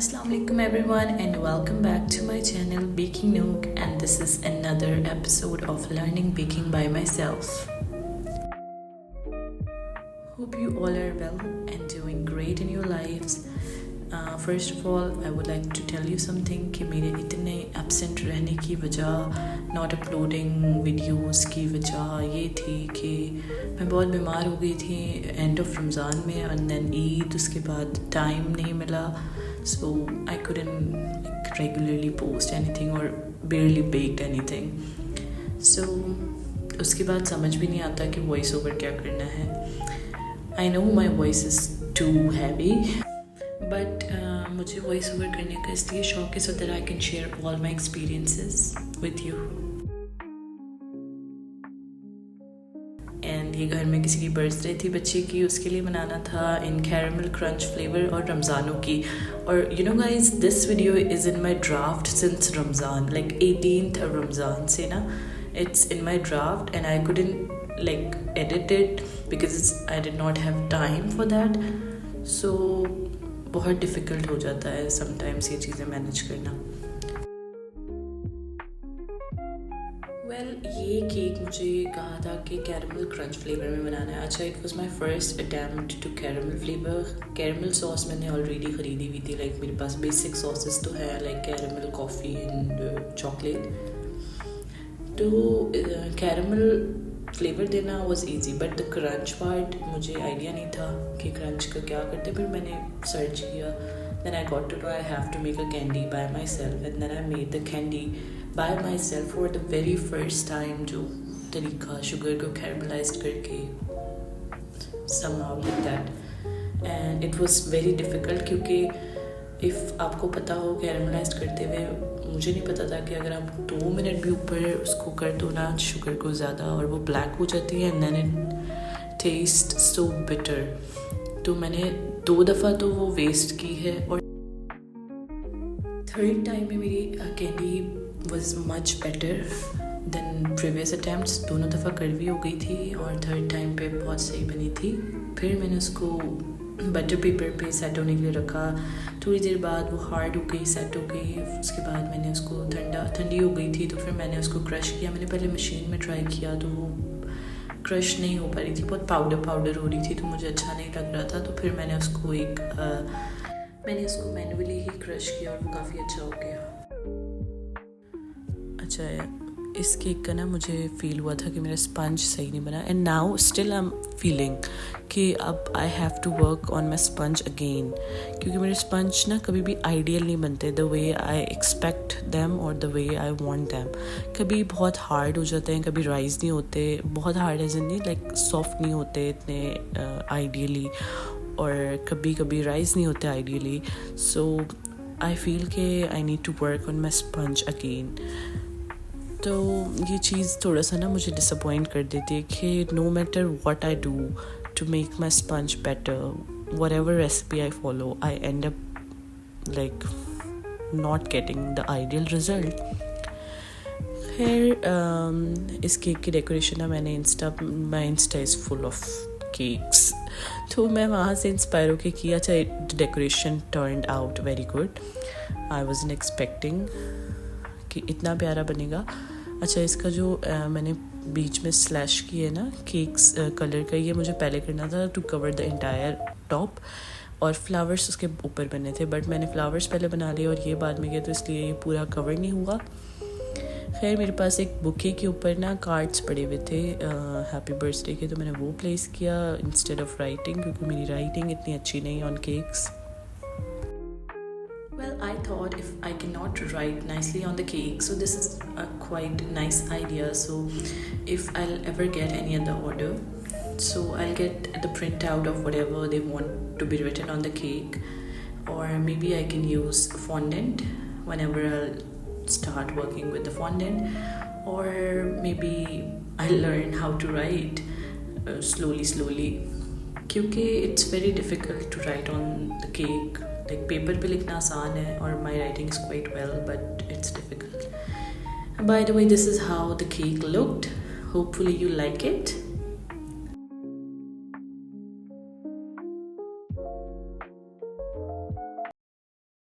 Assalamu alaikum everyone and welcome back to my channel Baking Nook, and this is another episode of Learning Baking by myself. Hope you all are well and doing great in your lives. First of all, I would like to tell you something कि मेरे इतने absent रहने की वजह, not uploading videos की वजह ये थी कि मैं बहुत बीमार हो गई थी end of रमज़ान में, and then ईद, उसके बाद time नहीं मिला, so I couldn't regularly post anything or barely baked anything. So उसके बाद समझ भी नहीं आता कि voice over क्या करना है. I know my voice is too heavy, but मुझे वॉइस ओवर करने का इसलिए शौक है so that I can share all my experiences with you. And ये घर में किसी की बर्थडे थी बच्चे की, उसके लिए बनाना था इन कैरमल क्रंच फ्लेवर और रमज़ानों की. और you know guys, this video is in my draft since Ramzan, like 18th Ramzan से ना it's in my draft and I couldn't like edit it because I did not have time for that. So बहुत difficult हो जाता है sometimes ये चीज़ें manage करना. ये केक मुझे कहा था कि कैरमल क्रंच फ्लेवर में बनाना है. अच्छा, it was my first attempt to caramel flavour. Caramel sauce मैंने ऑलरेडी ख़रीदी हुई थी, लाइक मेरे पास बेसिक सॉसेस तो है like caramel, coffee and chocolate. तो कैरमल फ्लेवर देना was easy, but the crunch part मुझे आइडिया नहीं था कि क्रंच का क्या करते. फिर मैंने सर्च किया, then I got to know I have to make a candy by myself, and then I made the candy by myself for the very first time. जो तरीका शुगर को caramelise करके somehow like that, and it was very difficult क्योंकि if आपको पता हो caramelise करते हुए, मुझे नहीं पता था कि अगर आप 2 मिनट भी ऊपर उसको कर दो ना शुगर को ज़्यादा, और वो ब्लैक हो जाती है and then it taste so bitter. तो मैंने 2 दफ़ा तो वो वेस्ट की है, और थर्ड टाइम में मेरी candy was much better than previous attempts. दोनों दफ़ा कड़वी हो गई थी और थर्ड टाइम पे बहुत सही बनी थी. फिर मैंने उसको बटर पेपर पे सेट होने के लिए रखा. थोड़ी देर बाद वो हार्ड हो गई, सेट हो गई. उसके बाद मैंने उसको ठंडी हो गई थी, तो फिर मैंने उसको क्रश किया. मैंने पहले मशीन में ट्राई किया तो वो क्रश नहीं हो पा रही थी, बहुत पाउडर हो रही थी, तो मुझे अच्छा नहीं लग रहा था. तो फिर मैंने उसको मैनुअली ही क्रश किया और वो काफ़ी अच्छा हो गया. अच्छा, इस केक का ना मुझे फील हुआ था कि मेरा स्पंज सही नहीं बना, and now still I am feeling कि अब I have to work on my sponge again, क्योंकि मेरे स्पंज ना कभी भी आइडियल नहीं बनते the way I expect them और the way I want them. कभी बहुत हार्ड हो जाते हैं, कभी राइज नहीं होते. बहुत हार्ड एज इन नहीं, लाइक सॉफ्ट नहीं होते इतने आइडियली, और कभी कभी राइज नहीं होते आइडियली. सो आई फील कि I need to work on my sponge again. तो ये चीज़ थोड़ा सा ना मुझे डिसअपॉइंट कर देती है कि no matter what I do to make my sponge better, whatever recipe I follow, I end up like not getting the ideal result. खैर, इस केक की डेकोरेशन ना मैंने my insta is full of cakes, तो मैं वहाँ से inspire होकर किया. अच्छा, decoration turned out very good. I wasn't expecting कि इतना प्यारा बनेगा. अच्छा, इसका जो मैंने बीच में स्लैश किया है ना केक्स कलर का, ये मुझे पहले करना था to cover the entire top, और फ्लावर्स उसके ऊपर बने थे, बट मैंने फ्लावर्स पहले बना लिए और ये बाद में किया, तो इसलिए ये पूरा कवर नहीं हुआ. खैर, मेरे पास एक बुके के ऊपर ना कार्ड्स पड़े हुए थे हैप्पी बर्थडे के, तो मैंने वो प्लेस किया इंस्टेड ऑफ राइटिंग, क्योंकि मेरी राइटिंग इतनी अच्छी नहीं on cakes. Well, I thought if I cannot write nicely on the cake, so this is a quite nice idea. So if I'll ever get any other order, so I'll get the printout of whatever they want to be written on the cake, or maybe I can use fondant whenever I'll start working with the fondant, or maybe I'll learn how to write slowly, क्योंकि it's very difficult to write on the cake. Like paper पे लिखना आसान है, और my writing is quite well, but it's difficult. By the way, this is how the cake looked. Hopefully you like it.